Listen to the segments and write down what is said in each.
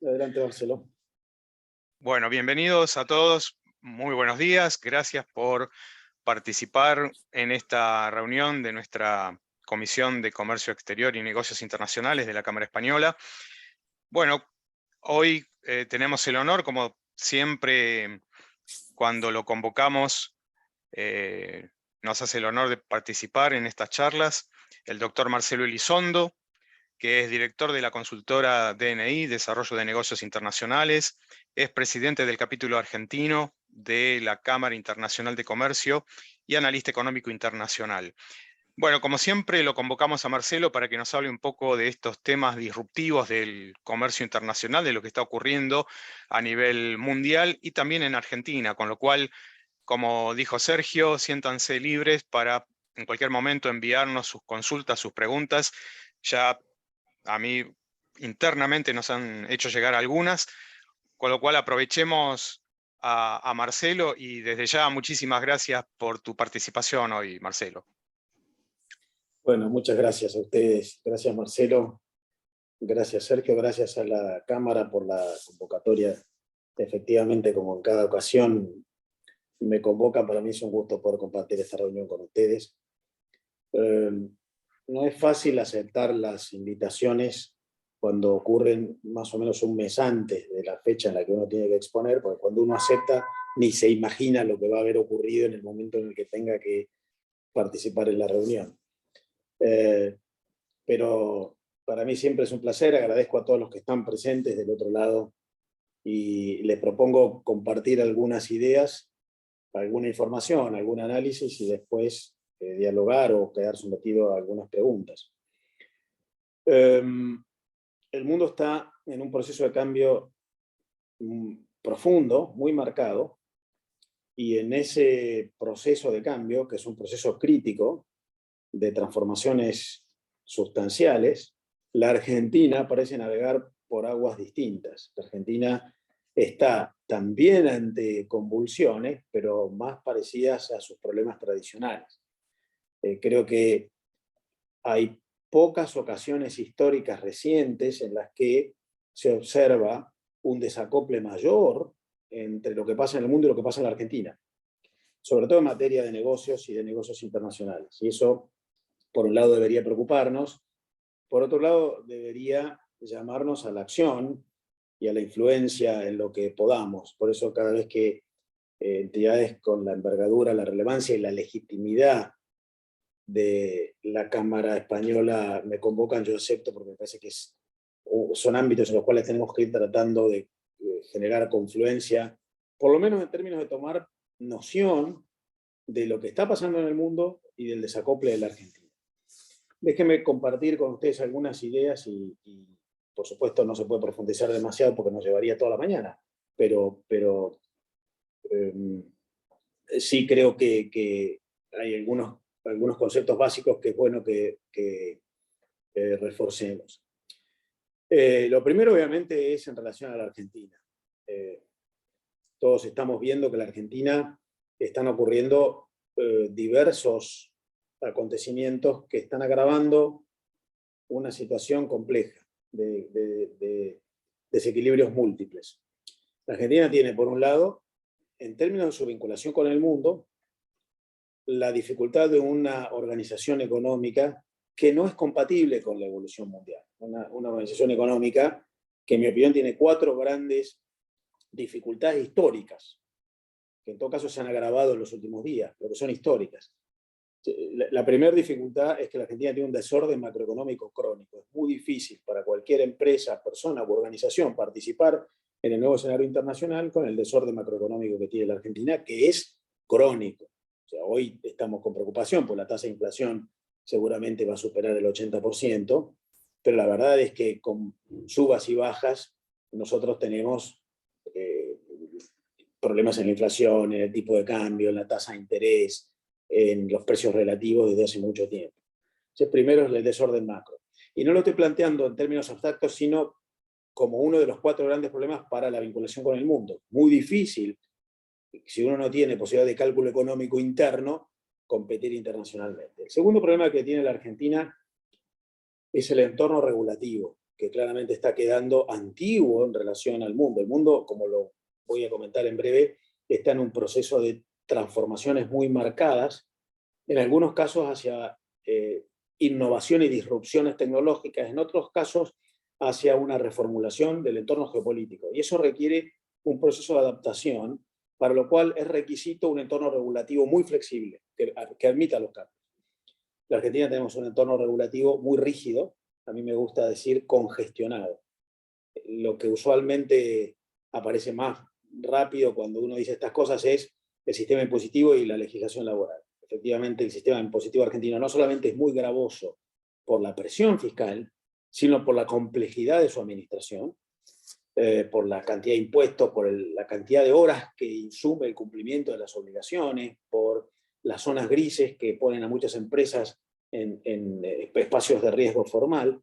Adelante, Marcelo. Bueno, bienvenidos a todos, muy buenos días, gracias por participar en esta reunión de nuestra Comisión de Comercio Exterior y Negocios Internacionales de la Cámara Española. Bueno, hoy tenemos el honor, como siempre, cuando lo convocamos, nos hace el honor de participar en estas charlas, el doctor Marcelo Elizondo, que es director de la consultora DNI, Desarrollo de Negocios Internacionales, es presidente del capítulo argentino de la Cámara Internacional de Comercio y analista económico internacional. Bueno, como siempre lo convocamos a Marcelo para que nos hable un poco de estos temas disruptivos del comercio internacional, de lo que está ocurriendo a nivel mundial y también en Argentina, con lo cual, como dijo Sergio, siéntanse libres para en cualquier momento enviarnos sus consultas, sus preguntas. Ya a mí internamente nos han hecho llegar algunas, con lo cual aprovechemos a Marcelo y desde ya muchísimas gracias por tu participación hoy, Marcelo. Bueno, muchas gracias a ustedes. Gracias, Marcelo. Gracias, Sergio. Gracias a la Cámara por la convocatoria. Efectivamente, como en cada ocasión me convocan, para mí es un gusto poder compartir esta reunión con ustedes. No es fácil aceptar las invitaciones cuando ocurren más o menos un mes antes de la fecha en la que uno tiene que exponer, porque cuando uno acepta ni se imagina lo que va a haber ocurrido en el momento en el que tenga que participar en la reunión. Pero para mí siempre es un placer, agradezco a todos los que están presentes del otro lado y les propongo compartir algunas ideas, alguna información, algún análisis y después dialogar o quedar sometido a algunas preguntas. El mundo está en un proceso de cambio profundo, muy marcado, y en ese proceso de cambio, que es un proceso crítico de transformaciones sustanciales, la Argentina parece navegar por aguas distintas. La Argentina está también ante convulsiones, pero más parecidas a sus problemas tradicionales. Creo que hay pocas ocasiones históricas recientes en las que se observa un desacople mayor entre lo que pasa en el mundo y lo que pasa en la Argentina, sobre todo en materia de negocios y de negocios internacionales. Y eso, por un lado, debería preocuparnos, por otro lado, debería llamarnos a la acción y a la influencia en lo que podamos. Por eso cada vez que entidades con la envergadura, la relevancia y la legitimidad de la Cámara Española me convocan, yo acepto, porque me parece que son ámbitos en los cuales tenemos que ir tratando de generar confluencia, por lo menos en términos de tomar noción de lo que está pasando en el mundo y del desacople de la Argentina. Déjenme compartir con ustedes algunas ideas y por supuesto no se puede profundizar demasiado porque nos llevaría toda la mañana, pero sí creo que hay algunos conceptos básicos que es bueno que reforcemos. Lo primero obviamente es en relación a la Argentina. Todos estamos viendo que en la Argentina están ocurriendo diversos acontecimientos que están agravando una situación compleja de desequilibrios múltiples. La Argentina tiene, por un lado, en términos de su vinculación con el mundo, la dificultad de una organización económica que no es compatible con la evolución mundial. Una organización económica que, en mi opinión, tiene 4 grandes dificultades históricas, que en todo caso se han agravado en los últimos días, pero que son históricas. La primera dificultad es que la Argentina tiene un desorden macroeconómico crónico. Es muy difícil para cualquier empresa, persona u organización participar en el nuevo escenario internacional con el desorden macroeconómico que tiene la Argentina, que es crónico. O sea, hoy estamos con preocupación, porque la tasa de inflación seguramente va a superar el 80%, pero la verdad es que con subas y bajas nosotros tenemos problemas en la inflación, en el tipo de cambio, en la tasa de interés, en los precios relativos desde hace mucho tiempo. Entonces, primero es el desorden macro. Y no lo estoy planteando en términos abstractos, sino como uno de los 4 grandes problemas para la vinculación con el mundo. Muy difícil, si uno no tiene posibilidad de cálculo económico interno, competir internacionalmente. El segundo problema que tiene la Argentina es el entorno regulativo, que claramente está quedando antiguo en relación al mundo. El mundo, como lo voy a comentar en breve, está en un proceso de transformaciones muy marcadas, en algunos casos hacia innovación y disrupciones tecnológicas, en otros casos hacia una reformulación del entorno geopolítico. Y eso requiere un proceso de adaptación, para lo cual es requisito un entorno regulativo muy flexible, que admita los cambios. En la Argentina tenemos un entorno regulativo muy rígido, a mí me gusta decir congestionado. Lo que usualmente aparece más rápido cuando uno dice estas cosas es el sistema impositivo y la legislación laboral. Efectivamente, el sistema impositivo argentino no solamente es muy gravoso por la presión fiscal, sino por la complejidad de su administración, por la cantidad de impuestos, por la cantidad de horas que insume el cumplimiento de las obligaciones, por las zonas grises que ponen a muchas empresas en espacios de riesgo formal.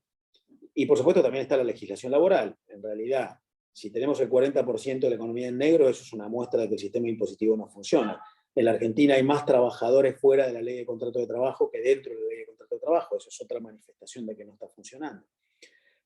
Y por supuesto también está la legislación laboral. En realidad, si tenemos el 40% de la economía en negro, eso es una muestra de que el sistema impositivo no funciona. En la Argentina hay más trabajadores fuera de la ley de contrato de trabajo que dentro de la ley de contrato de trabajo. Eso es otra manifestación de que no está funcionando.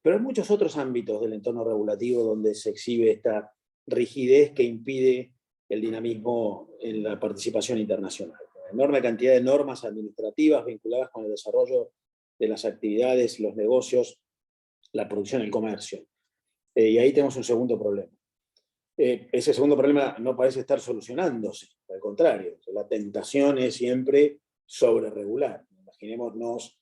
Pero hay muchos otros ámbitos del entorno regulativo donde se exhibe esta rigidez que impide el dinamismo en la participación internacional. Una enorme cantidad de normas administrativas vinculadas con el desarrollo de las actividades, los negocios, la producción y el comercio. Y ahí tenemos un segundo problema. Ese segundo problema no parece estar solucionándose, al contrario, la tentación es siempre sobreregular. Imaginémonos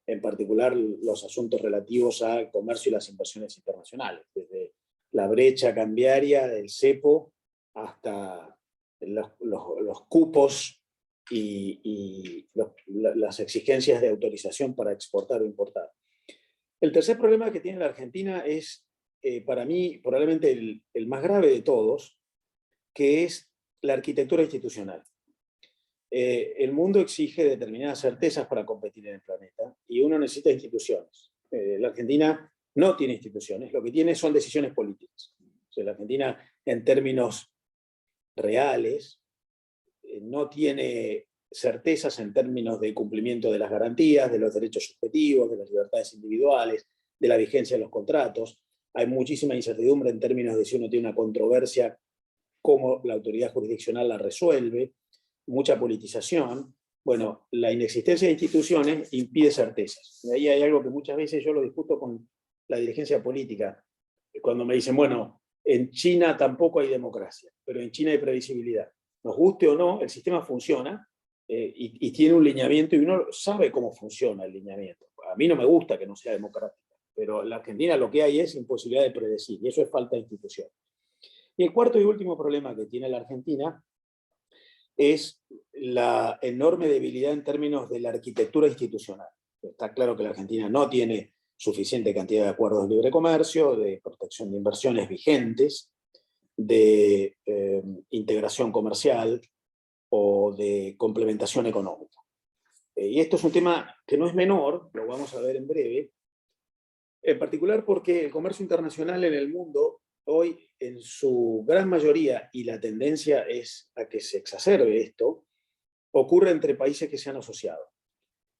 en particular los asuntos relativos al comercio y las inversiones internacionales, desde la brecha cambiaria del cepo hasta los cupos y las exigencias de autorización para exportar o importar. El tercer problema que tiene la Argentina es, para mí, probablemente el más grave de todos, que es la arquitectura institucional. El mundo exige determinadas certezas para competir en el planeta y uno necesita instituciones. La Argentina no tiene instituciones, lo que tiene son decisiones políticas. O sea, la Argentina, en términos reales, no tiene certezas en términos de cumplimiento de las garantías, de los derechos subjetivos, de las libertades individuales, de la vigencia de los contratos. Hay muchísima incertidumbre en términos de si uno tiene una controversia, cómo la autoridad jurisdiccional la resuelve, mucha politización. Bueno, la inexistencia de instituciones impide certezas. De ahí hay algo que muchas veces yo lo discuto con la dirigencia política, cuando me dicen, bueno, en China tampoco hay democracia, pero en China hay previsibilidad. Nos guste o no, el sistema funciona y tiene un lineamiento y uno sabe cómo funciona el lineamiento. A mí no me gusta que no sea democrática, pero en la Argentina lo que hay es imposibilidad de predecir y eso es falta de institución. Y el cuarto y último problema que tiene la Argentina es la enorme debilidad en términos de la arquitectura institucional. Está claro que la Argentina no tiene suficiente cantidad de acuerdos de libre comercio, de protección de inversiones vigentes, de integración comercial o de complementación económica. Y esto es un tema que no es menor, lo vamos a ver en breve, en particular porque el comercio internacional en el mundo hoy, en su gran mayoría, y la tendencia es a que se exacerbe esto, ocurre entre países que se han asociado.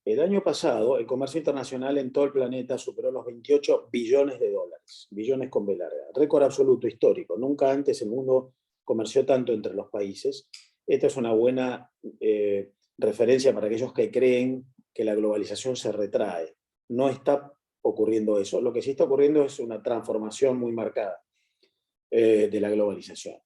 El año pasado, el comercio internacional en todo el planeta superó los 28 billones de dólares, billones con B larga, récord absoluto histórico. Nunca antes el mundo comerció tanto entre los países. Esta es una buena referencia para aquellos que creen que la globalización se retrae. No está ocurriendo eso. Lo que sí está ocurriendo es una transformación muy marcada de la globalización.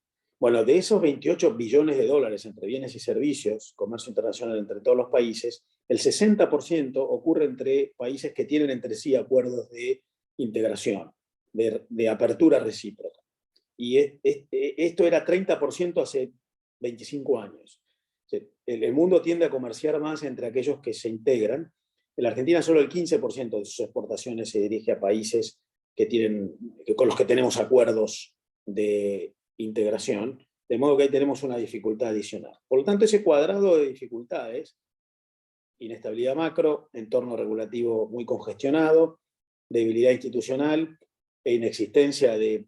Bueno, de esos 28 billones de dólares entre bienes y servicios, comercio internacional entre todos los países, el 60% ocurre entre países que tienen entre sí acuerdos de integración, de apertura recíproca. Y esto era 30% hace 25 años. El mundo tiende a comerciar más entre aquellos que se integran. En la Argentina solo el 15% de sus exportaciones se dirige a países con los que tenemos acuerdos de integración, de modo que ahí tenemos una dificultad adicional. Por lo tanto, ese cuadrado de dificultades, inestabilidad macro, entorno regulativo muy congestionado, debilidad institucional e inexistencia de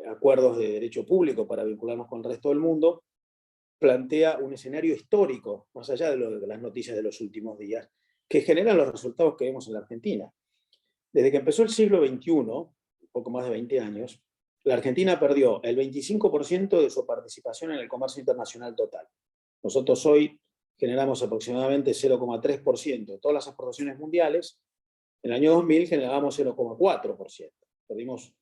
acuerdos de derecho público para vincularnos con el resto del mundo, plantea un escenario histórico, más allá de las noticias de los últimos días, que generan los resultados que vemos en la Argentina. Desde que empezó el siglo XXI, un poco más de 20 años, la Argentina perdió el 25% de su participación en el comercio internacional total. Nosotros hoy generamos aproximadamente 0,3% de todas las exportaciones mundiales. En el año 2000 generábamos 0,4%. Perdimos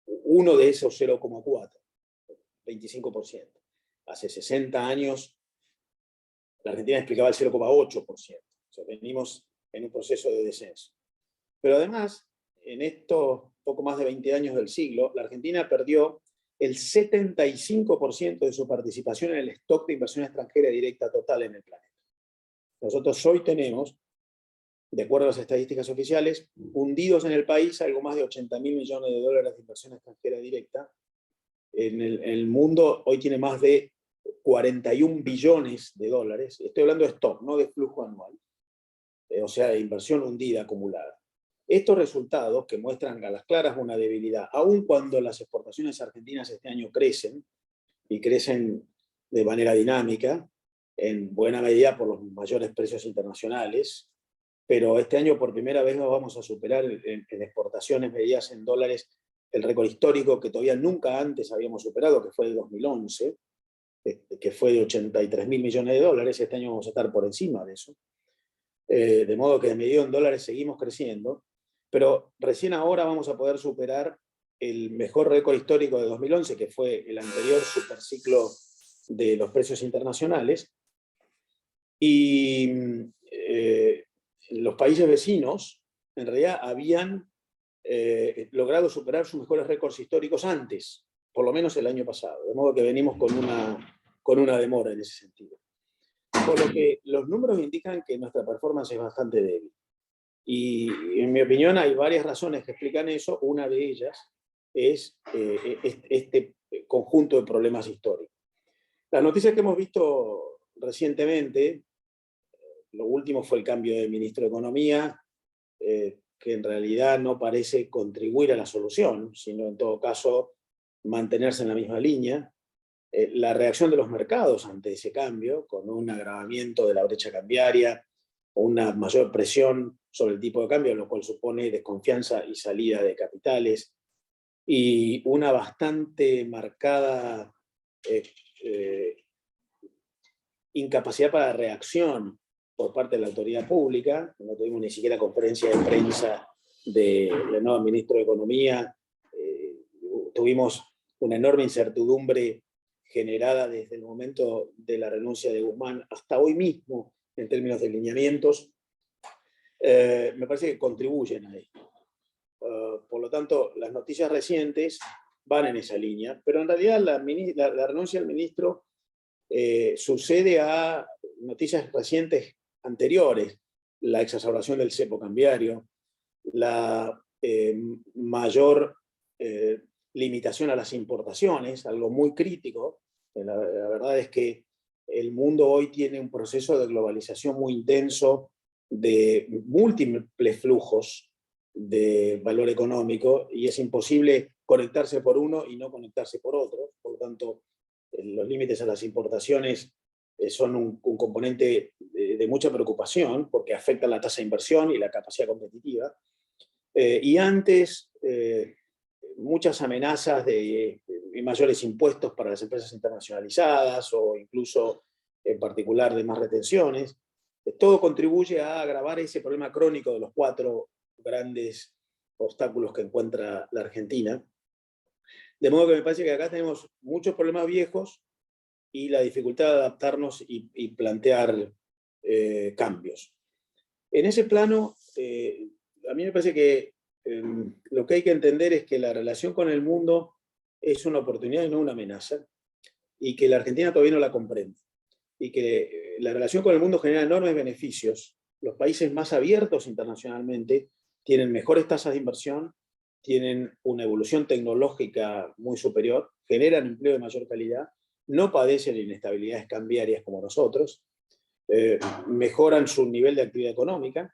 uno de esos 0,4%, 25%. Hace 60 años la Argentina explicaba el 0,8%. O sea, venimos en un proceso de descenso. Pero además, en estos poco más de 20 años del siglo, la Argentina perdió el 75% de su participación en el stock de inversión extranjera directa total en el planeta. Nosotros hoy tenemos, de acuerdo a las estadísticas oficiales, hundidos en el país algo más de 80.000 millones de dólares de inversión extranjera directa. En el mundo hoy tiene más de 41 billones de dólares. Estoy hablando de stock, no de flujo anual. O sea, de inversión hundida, acumulada. Estos resultados, que muestran a las claras una debilidad, aun cuando las exportaciones argentinas este año crecen, y crecen de manera dinámica, en buena medida por los mayores precios internacionales, pero este año por primera vez nos vamos a superar en exportaciones medidas en dólares el récord histórico que todavía nunca antes habíamos superado, que fue el 2011, que fue de 83.000 millones de dólares. Este año vamos a estar por encima de eso. De modo que de medido en dólares seguimos creciendo, pero recién ahora vamos a poder superar el mejor récord histórico de 2011, que fue el anterior superciclo de los precios internacionales, y los países vecinos en realidad habían logrado superar sus mejores récords históricos antes, por lo menos el año pasado, de modo que venimos con una demora en ese sentido. Por lo que los números indican que nuestra performance es bastante débil. Y en mi opinión hay varias razones que explican eso. Una de ellas es este conjunto de problemas históricos. Las noticias que hemos visto recientemente, lo último fue el cambio de ministro de Economía, que en realidad no parece contribuir a la solución, sino en todo caso mantenerse en la misma línea. La reacción de los mercados ante ese cambio, con un agravamiento de la brecha cambiaria, una mayor presión sobre el tipo de cambio, lo cual supone desconfianza y salida de capitales, y una bastante marcada incapacidad para reacción por parte de la autoridad pública. No tuvimos ni siquiera conferencia de prensa del nuevo ministro de Economía. Tuvimos una enorme incertidumbre generada desde el momento de la renuncia de Guzmán hasta hoy mismo, en términos de lineamientos. Me parece que contribuyen a esto. Por lo tanto, las noticias recientes van en esa línea, pero en realidad la renuncia del ministro sucede a noticias recientes anteriores: la exacerbación del cepo cambiario, la mayor limitación a las importaciones, algo muy crítico. La verdad es que el mundo hoy tiene un proceso de globalización muy intenso, de múltiples flujos de valor económico, y es imposible conectarse por uno y no conectarse por otro. Por lo tanto, los límites a las importaciones son un componente de mucha preocupación, porque afectan la tasa de inversión y la capacidad competitiva. Y antes, muchas amenazas de mayores impuestos para las empresas internacionalizadas, o incluso en particular de más retenciones. Todo contribuye a agravar ese problema crónico de los 4 grandes obstáculos que encuentra la Argentina. De modo que me parece que acá tenemos muchos problemas viejos y la dificultad de adaptarnos y plantear cambios. En ese plano, a mí me parece que lo que hay que entender es que la relación con el mundo es una oportunidad y no una amenaza, y que la Argentina todavía no la comprende, y que la relación con el mundo genera enormes beneficios. Los países más abiertos internacionalmente tienen mejores tasas de inversión, tienen una evolución tecnológica muy superior, generan empleo de mayor calidad, no padecen inestabilidades cambiarias como nosotros, mejoran su nivel de actividad económica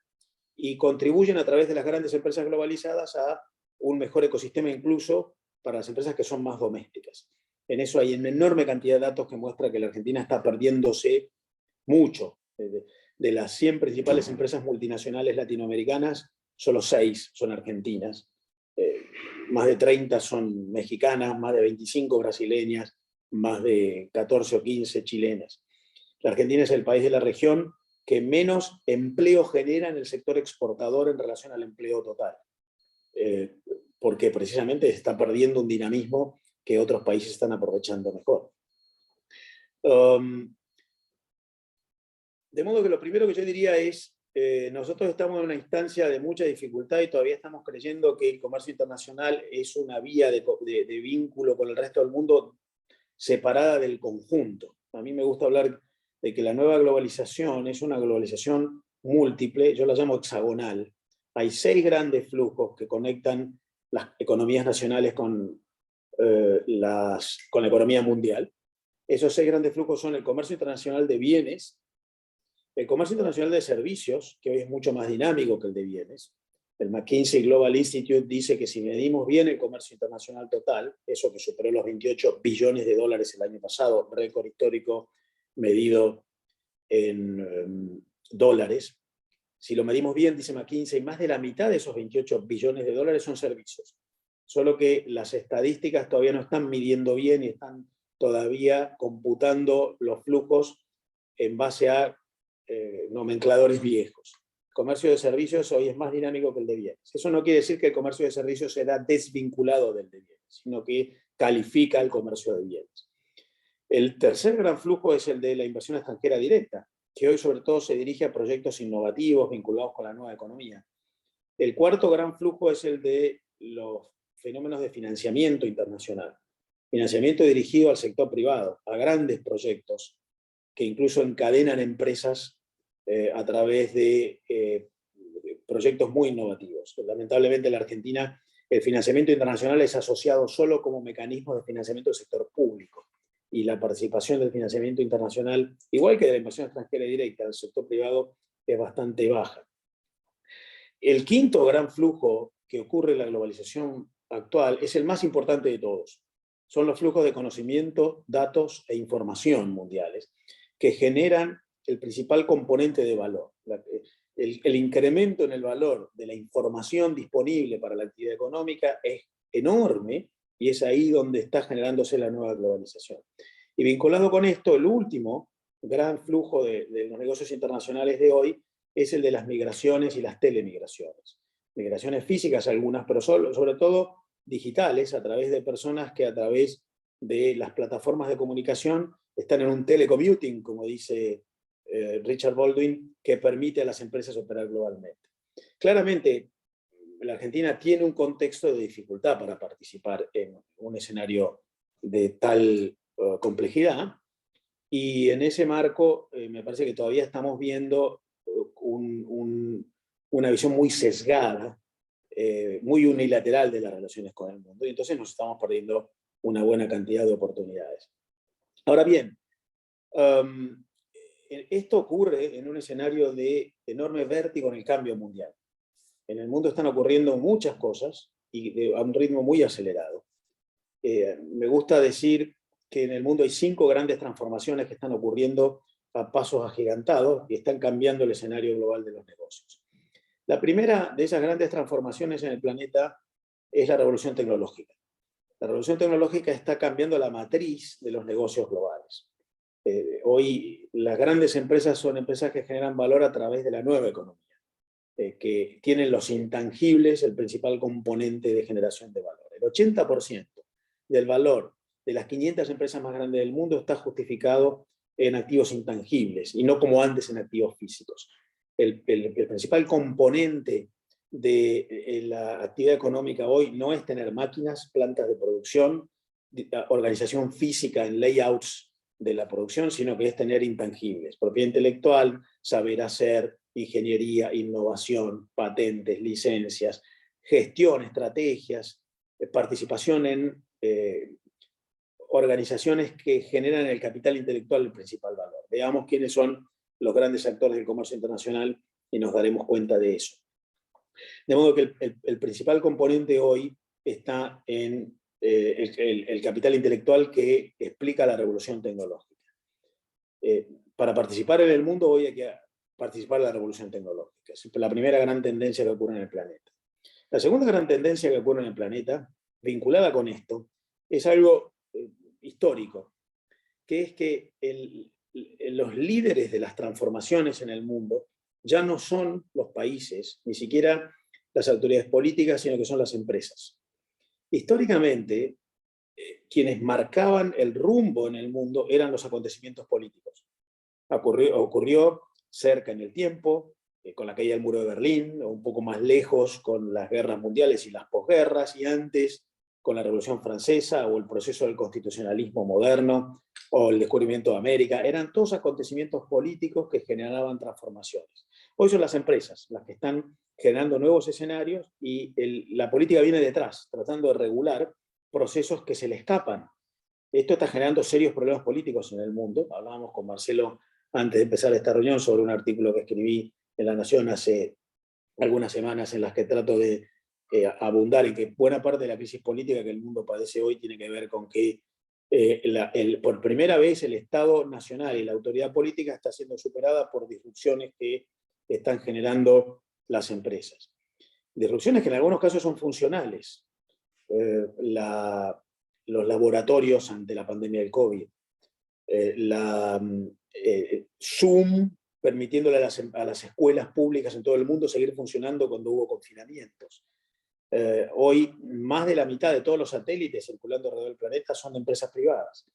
y contribuyen a través de las grandes empresas globalizadas a un mejor ecosistema, incluso para las empresas que son más domésticas. En eso hay una enorme cantidad de datos que muestra que la Argentina está perdiéndose mucho. De las 100 principales empresas multinacionales latinoamericanas, solo 6 son argentinas, más de 30 son mexicanas, más de 25 brasileñas, más de 14 o 15 chilenas. La Argentina es el país de la región que menos empleo genera en el sector exportador en relación al empleo total, porque precisamente está perdiendo un dinamismo que otros países están aprovechando mejor. De modo que lo primero que yo diría es, nosotros estamos en una instancia de mucha dificultad y todavía estamos creyendo que el comercio internacional es una vía de vínculo con el resto del mundo separada del conjunto. A mí me gusta hablar de que la nueva globalización es una globalización múltiple, yo la llamo hexagonal. Hay 6 grandes flujos que conectan las economías nacionales con la economía mundial. Esos 6 grandes flujos son el comercio internacional de bienes, el comercio internacional de servicios, que hoy es mucho más dinámico que el de bienes. El McKinsey Global Institute dice que si medimos bien el comercio internacional total, eso que superó los 28 billones de dólares el año pasado, récord histórico medido en dólares, si lo medimos bien, dice McKinsey, más de la mitad de esos 28 billones de dólares son servicios. Solo que las estadísticas todavía no están midiendo bien y están todavía computando los flujos en base a nomencladores viejos. El comercio de servicios hoy es más dinámico que el de bienes. Eso no quiere decir que el comercio de servicios será desvinculado del de bienes, sino que califica el comercio de bienes. El tercer gran flujo es el de la inversión extranjera directa, que hoy sobre todo se dirige a proyectos innovativos vinculados con la nueva economía. El cuarto gran flujo es el de los fenómenos de financiamiento internacional. Financiamiento dirigido al sector privado, a grandes proyectos que incluso encadenan empresas a través de proyectos muy innovativos. Lamentablemente en la Argentina el financiamiento internacional es asociado solo como mecanismo de financiamiento del sector público, y la participación del financiamiento internacional, igual que de la inversión extranjera directa del sector privado, es bastante baja. El quinto gran flujo que ocurre en la globalización actual es el más importante de todos. Son los flujos de conocimiento, datos e información mundiales, que generan el principal componente de valor. El incremento en el valor de la información disponible para la actividad económica es enorme, y es ahí donde está generándose la nueva globalización. Y vinculado con esto, el último gran flujo de los negocios internacionales de hoy es el de las migraciones y las telemigraciones. Migraciones físicas algunas, pero sobre todo digitales, a través de personas que a través de las plataformas de comunicación están en un telecommuting, como dice Richard Baldwin, que permite a las empresas operar globalmente. Claramente, la Argentina tiene un contexto de dificultad para participar en un escenario de tal complejidad, y en ese marco me parece que todavía estamos viendo una visión muy sesgada, muy unilateral de las relaciones con el mundo, y entonces nos estamos perdiendo una buena cantidad de oportunidades. Ahora bien, esto ocurre en un escenario de enorme vértigo en el cambio mundial. En el mundo están ocurriendo muchas cosas y a un ritmo muy acelerado. Me gusta decir que en el mundo hay 5 grandes transformaciones que están ocurriendo a pasos agigantados y están cambiando el escenario global de los negocios. La primera de esas grandes transformaciones en el planeta es la revolución tecnológica. La revolución tecnológica está cambiando la matriz de los negocios globales. Hoy las grandes empresas son empresas que generan valor a través de la nueva economía, que tienen los intangibles el principal componente de generación de valor. El 80% del valor de las 500 empresas más grandes del mundo está justificado en activos intangibles y no como antes en activos físicos. El principal componente de la actividad económica hoy no es tener máquinas, plantas de producción, organización física en layouts de la producción, sino que es tener intangibles, propiedad intelectual, saber hacer, ingeniería, innovación, patentes, licencias, gestión, estrategias, participación en organizaciones que generan el capital intelectual el principal valor. Veamos quiénes son los grandes actores del comercio internacional y nos daremos cuenta de eso. De modo que el principal componente hoy está en el capital intelectual que explica la revolución tecnológica. Para participar en el mundo hoy hay que participar de la revolución tecnológica. Es la primera gran tendencia que ocurre en el planeta. La segunda gran tendencia que ocurre en el planeta, vinculada con esto, es algo histórico, que es que los líderes de las transformaciones en el mundo ya no son los países, ni siquiera las autoridades políticas, sino que son las empresas. Históricamente, quienes marcaban el rumbo en el mundo eran los acontecimientos políticos. Ocurrió cerca en el tiempo, con la caída del muro de Berlín, o un poco más lejos con las guerras mundiales y las posguerras, y antes con la Revolución Francesa o el proceso del constitucionalismo moderno o el descubrimiento de América. Eran todos acontecimientos políticos que generaban transformaciones. Hoy son las empresas las que están generando nuevos escenarios y la política viene detrás, tratando de regular procesos que se le escapan. Esto está generando serios problemas políticos en el mundo. Hablábamos con Marcelo antes de empezar esta reunión sobre un artículo que escribí en La Nación hace algunas semanas en las que trato de abundar en que buena parte de la crisis política que el mundo padece hoy tiene que ver con que por primera vez el Estado nacional y la autoridad política está siendo superada por disrupciones que están generando las empresas. Disrupciones que en algunos casos son funcionales. Los laboratorios ante la pandemia del COVID, Zoom permitiéndole a las escuelas públicas en todo el mundo seguir funcionando cuando hubo confinamientos. Hoy más de la mitad de todos los satélites circulando alrededor del planeta son de empresas privadas.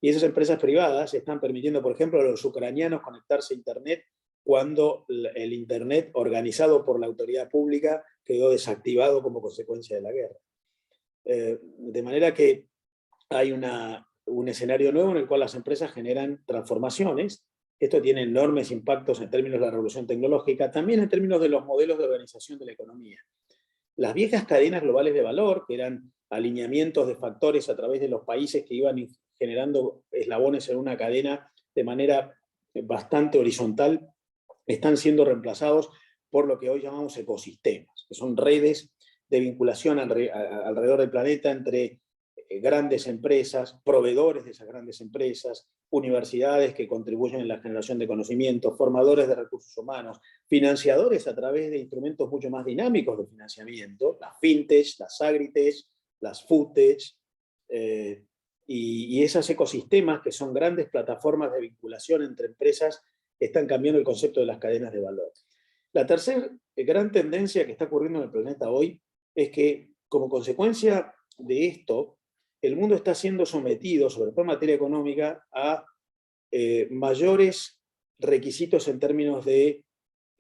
Y esas empresas privadas están permitiendo, por ejemplo, a los ucranianos conectarse a Internet cuando el Internet organizado por la autoridad pública quedó desactivado como consecuencia de la guerra. De manera que hay un escenario nuevo en el cual las empresas generan transformaciones. Esto tiene enormes impactos en términos de la revolución tecnológica, también en términos de los modelos de organización de la economía. Las viejas cadenas globales de valor, que eran alineamientos de factores a través de los países que iban generando eslabones en una cadena de manera bastante horizontal, están siendo reemplazados por lo que hoy llamamos ecosistemas, que son redes de vinculación alrededor del planeta entre grandes empresas, proveedores de esas grandes empresas, universidades que contribuyen en la generación de conocimiento, formadores de recursos humanos, financiadores a través de instrumentos mucho más dinámicos de financiamiento, las fintech, las agritech, las foodtech, y esos ecosistemas que son grandes plataformas de vinculación entre empresas están cambiando el concepto de las cadenas de valor. La tercera gran tendencia que está ocurriendo en el planeta hoy es que, como consecuencia de esto, el mundo está siendo sometido, sobre todo en materia económica, a mayores requisitos en términos de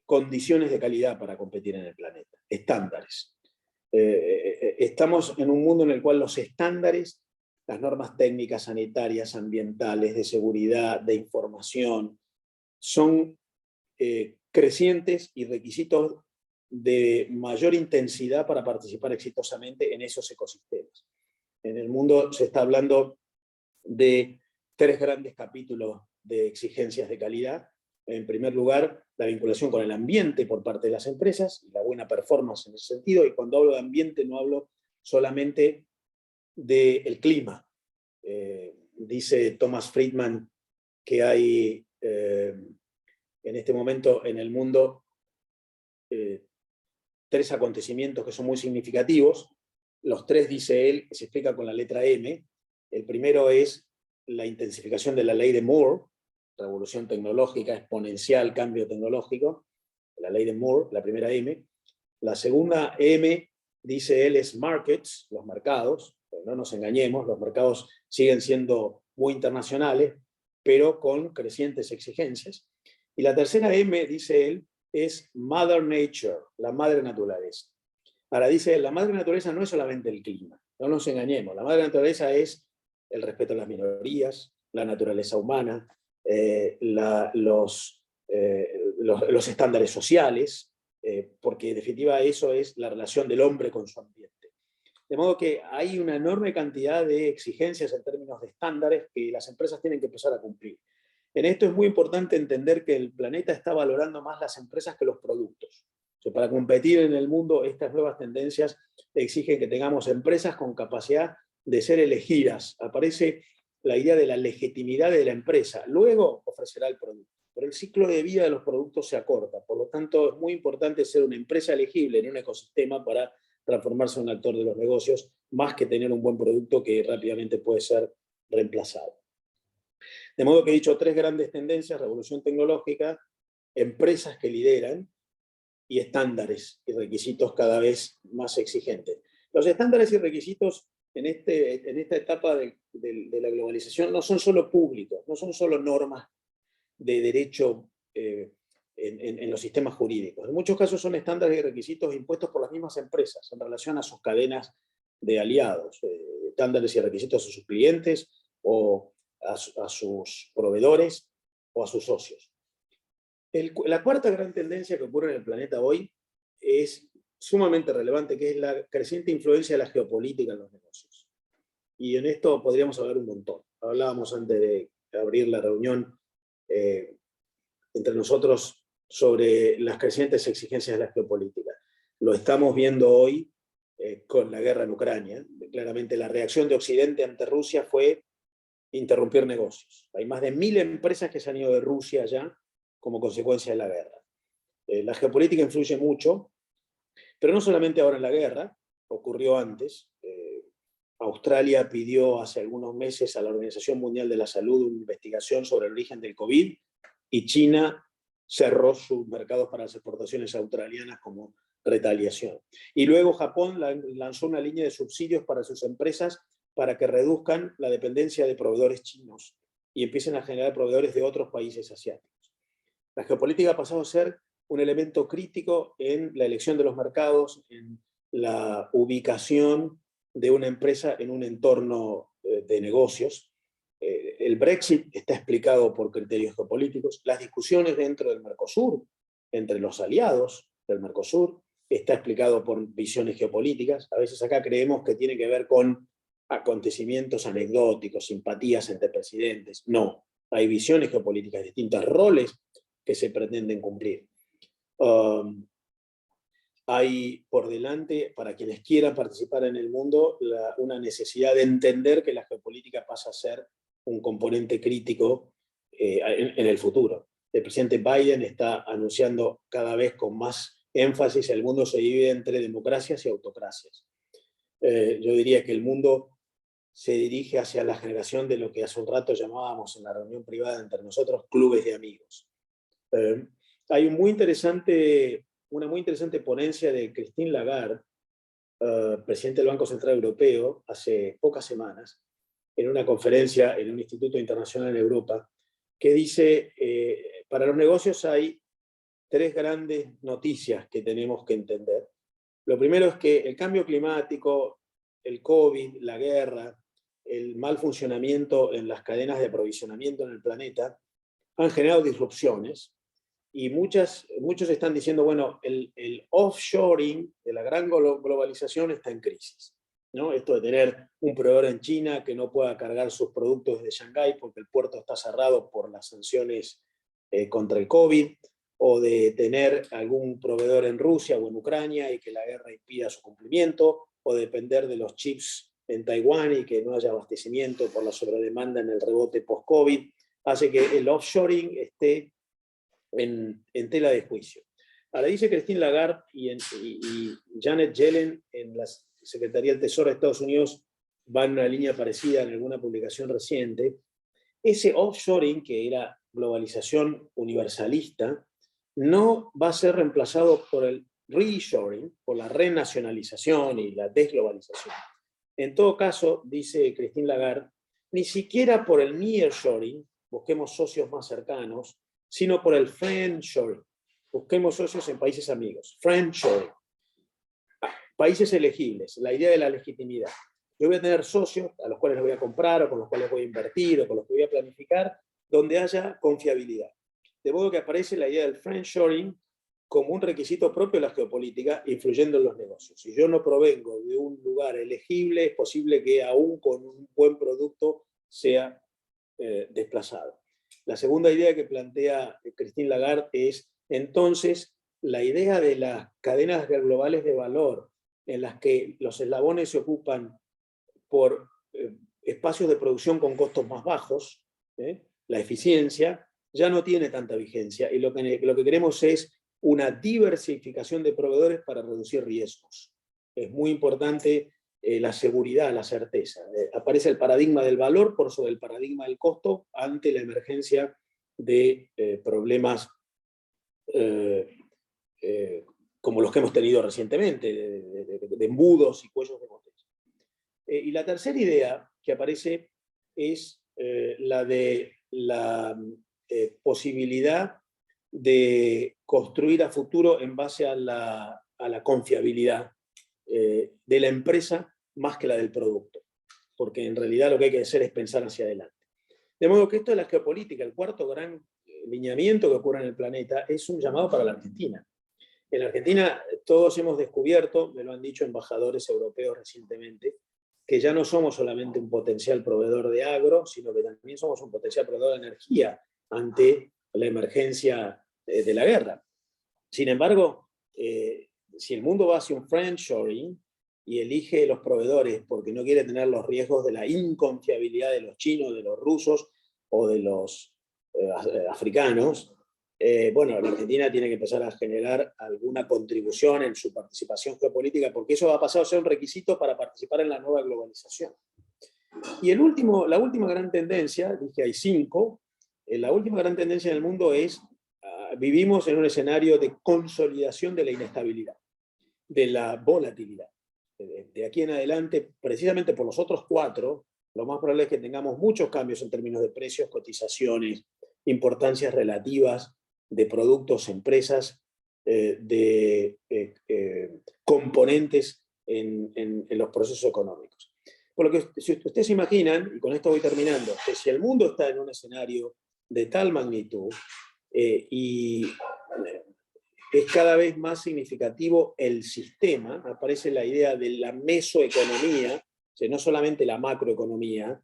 condiciones de calidad para competir en el planeta, estándares. Estamos en un mundo en el cual los estándares, las normas técnicas, sanitarias, ambientales, de seguridad, de información, son crecientes y requisitos de mayor intensidad para participar exitosamente en esos ecosistemas. En el mundo se está hablando de 3 grandes capítulos de exigencias de calidad. En primer lugar, la vinculación con el ambiente por parte de las empresas y la buena performance en ese sentido. Y cuando hablo de ambiente no hablo solamente del clima. Dice Thomas Friedman que hay en este momento en el mundo 3 acontecimientos que son muy significativos. Los 3, dice él, se explica con la letra M. El primero es la intensificación de la ley de Moore, revolución tecnológica, exponencial, cambio tecnológico, la ley de Moore, la primera M. La segunda M, dice él, es markets, los mercados. Pero no nos engañemos, los mercados siguen siendo muy internacionales, pero con crecientes exigencias. Y la tercera M, dice él, es Mother Nature, la madre naturaleza. Ahora dice, la madre naturaleza no es solamente el clima, no nos engañemos, la madre naturaleza es el respeto a las minorías, la naturaleza humana, los estándares sociales, porque en definitiva eso es la relación del hombre con su ambiente. De modo que hay una enorme cantidad de exigencias en términos de estándares que las empresas tienen que empezar a cumplir. En esto es muy importante entender que el planeta está valorando más las empresas que los productos. O sea, para competir en el mundo, estas nuevas tendencias exigen que tengamos empresas con capacidad de ser elegidas. Aparece la idea de la legitimidad de la empresa. Luego ofrecerá el producto. pero el ciclo de vida de los productos se acorta. Por lo tanto, es muy importante ser una empresa elegible en un ecosistema para transformarse en un actor de los negocios, más que tener un buen producto que rápidamente puede ser reemplazado. De modo que he dicho tres grandes tendencias: revolución tecnológica, empresas que lideran y estándares y requisitos cada vez más exigentes. Los estándares y requisitos en esta etapa de la globalización no son solo públicos, no son solo normas de derecho en los sistemas jurídicos. En muchos casos son estándares y requisitos impuestos por las mismas empresas en relación a sus cadenas de aliados, estándares y requisitos a sus clientes o a sus proveedores o a sus socios. La cuarta gran tendencia que ocurre en el planeta hoy es sumamente relevante, que es la creciente influencia de la geopolítica en los negocios. Y en esto podríamos hablar un montón. Hablábamos antes de abrir la reunión entre nosotros sobre las crecientes exigencias de la geopolítica. Lo estamos viendo hoy con la guerra en Ucrania. Claramente la reacción de Occidente ante Rusia fue interrumpir negocios. Hay más de 1000 empresas que se han ido de Rusia ya como consecuencia de la guerra. La geopolítica influye mucho, pero no solamente ahora en la guerra, ocurrió antes. Australia pidió hace algunos meses a la Organización Mundial de la Salud una investigación sobre el origen del COVID, y China cerró sus mercados para las exportaciones australianas como retaliación. Y luego Japón lanzó una línea de subsidios para sus empresas para que reduzcan la dependencia de proveedores chinos y empiecen a generar proveedores de otros países asiáticos. La geopolítica ha pasado a ser un elemento crítico en la elección de los mercados, en la ubicación de una empresa en un entorno de negocios. El Brexit está explicado por criterios geopolíticos. Las discusiones dentro del Mercosur, entre los aliados del Mercosur, está explicado por visiones geopolíticas. A veces acá creemos que tiene que ver con acontecimientos anecdóticos, simpatías entre presidentes. No, hay visiones geopolíticas, distintos roles que se pretenden cumplir. Hay por delante, para quienes quieran participar en el mundo, una necesidad de entender que la geopolítica pasa a ser un componente crítico en el futuro. El presidente Biden está anunciando cada vez con más énfasis: el mundo se divide entre democracias y autocracias. Yo diría que el mundo se dirige hacia la generación de lo que hace un rato llamábamos en la reunión privada entre nosotros clubes de amigos. Hay una muy interesante ponencia de Christine Lagarde, presidente del Banco Central Europeo, hace pocas semanas, en una conferencia en un instituto internacional en Europa, que dice, para los negocios hay tres grandes noticias que tenemos que entender. Lo primero es que el cambio climático, el COVID, la guerra, el mal funcionamiento en las cadenas de aprovisionamiento en el planeta han generado disrupciones, y muchos están diciendo, bueno, el offshoring de la gran globalización está en crisis, ¿no? Esto de tener un proveedor en China que no pueda cargar sus productos desde Shanghái porque el puerto está cerrado por las sanciones contra el COVID, o de tener algún proveedor en Rusia o en Ucrania y que la guerra impida su cumplimiento, o depender de los chips en Taiwán y que no haya abastecimiento por la sobredemanda en el rebote post-COVID, hace que el offshoring esté en tela de juicio. Ahora dice Christine Lagarde y Janet Yellen en la Secretaría del Tesoro de Estados Unidos van en una línea parecida en alguna publicación reciente. Ese offshoring, que era globalización universalista, no va a ser reemplazado por el reshoring, por la renacionalización y la desglobalización. En todo caso, dice Christine Lagarde, ni siquiera por el nearshoring, busquemos socios más cercanos, sino por el friendshoring. Busquemos socios en países amigos. Friendshoring. Países elegibles, la idea de la legitimidad. Yo voy a tener socios a los cuales les voy a comprar, o con los cuales voy a invertir, o con los que voy a planificar, donde haya confiabilidad. De modo que aparece la idea del friendshoring como un requisito propio de la geopolítica, influyendo en los negocios. Si yo no provengo de un lugar elegible, es posible que aún con un buen producto sea desplazado. La segunda idea que plantea Christine Lagarde es, entonces, la idea de las cadenas globales de valor, en las que los eslabones se ocupan por espacios de producción con costos más bajos, la eficiencia, ya no tiene tanta vigencia y lo que queremos es una diversificación de proveedores para reducir riesgos. Es muy importante la seguridad, la certeza. Aparece el paradigma del valor por sobre el paradigma del costo ante la emergencia de problemas como los que hemos tenido recientemente, de embudos y cuellos de botella. Y la tercera idea que aparece es la de la posibilidad de construir a futuro en base a la confiabilidad de la empresa más que la del producto, porque en realidad lo que hay que hacer es pensar hacia adelante. De modo que esto de la geopolítica, el cuarto gran lineamiento que ocurre en el planeta, es un llamado para la Argentina. En la Argentina todos hemos descubierto, me lo han dicho embajadores europeos recientemente, que ya no somos solamente un potencial proveedor de agro, sino que también somos un potencial proveedor de energía ante la emergencia de la guerra. Sin embargo, si el mundo va hacia un friendshoring y elige los proveedores porque no quiere tener los riesgos de la inconfiabilidad de los chinos, de los rusos o de los africanos, bueno, la Argentina tiene que empezar a generar alguna contribución en su participación geopolítica, porque eso va a pasar a ser un requisito para participar en la nueva globalización. Y la última gran tendencia, dije hay 5, la última gran tendencia en el mundo es, vivimos en un escenario de consolidación de la inestabilidad, de la volatilidad. De aquí en adelante, precisamente por los otros 4, lo más probable es que tengamos muchos cambios en términos de precios, cotizaciones, importancias relativas de productos, empresas, de componentes en los procesos económicos. Por lo que, si ustedes se imaginan, y con esto voy terminando, que si el mundo está en un escenario de tal magnitud y es cada vez más significativo el sistema, aparece la idea de la mesoeconomía, o sea, no solamente la macroeconomía,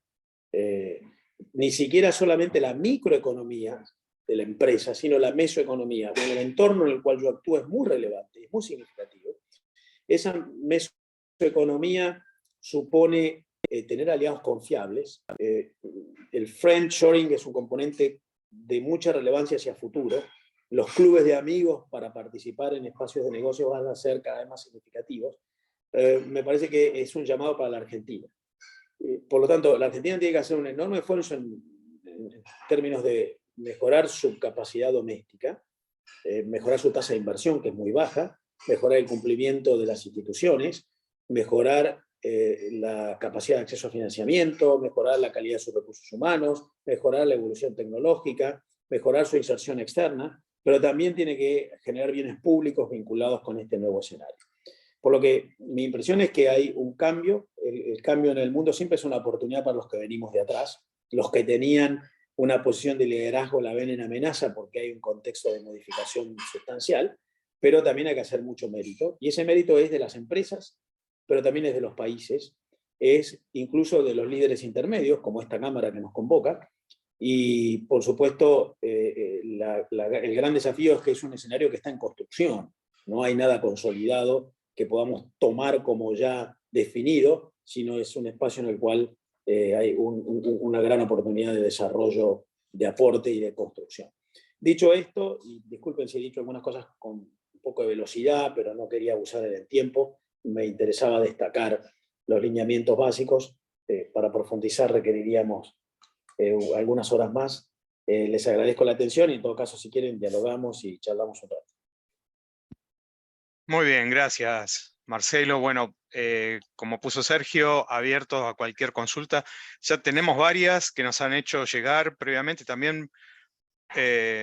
ni siquiera solamente la microeconomía de la empresa, sino la mesoeconomía. Bueno, el entorno en el cual yo actúo es muy relevante, es muy significativo. Esa mesoeconomía supone tener aliados confiables. El friendshoring es un componente de mucha relevancia hacia futuro. Los clubes de amigos para participar en espacios de negocio van a ser cada vez más significativos. Me parece que es un llamado para la Argentina. Por lo tanto, la Argentina tiene que hacer un enorme esfuerzo en términos de mejorar su capacidad doméstica, mejorar su tasa de inversión, que es muy baja, mejorar el cumplimiento de las instituciones, mejorar la capacidad de acceso a financiamiento, mejorar la calidad de sus recursos humanos, mejorar la evolución tecnológica, mejorar su inserción externa, pero también tiene que generar bienes públicos vinculados con este nuevo escenario. Por lo que mi impresión es que hay un cambio, el cambio en el mundo siempre es una oportunidad para los que venimos de atrás, los que tenían una posición de liderazgo la ven en amenaza porque hay un contexto de modificación sustancial, pero también hay que hacer mucho mérito, y ese mérito es de las empresas, pero también es de los países, es incluso de los líderes intermedios, como esta Cámara que nos convoca, y por supuesto el gran desafío es que es un escenario que está en construcción, no hay nada consolidado que podamos tomar como ya definido, sino es un espacio en el cual hay una gran oportunidad de desarrollo, de aporte y de construcción. Dicho esto, y disculpen si he dicho algunas cosas con un poco de velocidad, pero no quería abusar del tiempo, me interesaba destacar los lineamientos básicos. Para profundizar requeriríamos algunas horas más. Les agradezco la atención y en todo caso, si quieren, dialogamos y charlamos un rato. Muy bien, gracias, Marcelo. Bueno, como puso Sergio, abiertos a cualquier consulta. Ya tenemos varias que nos han hecho llegar previamente también.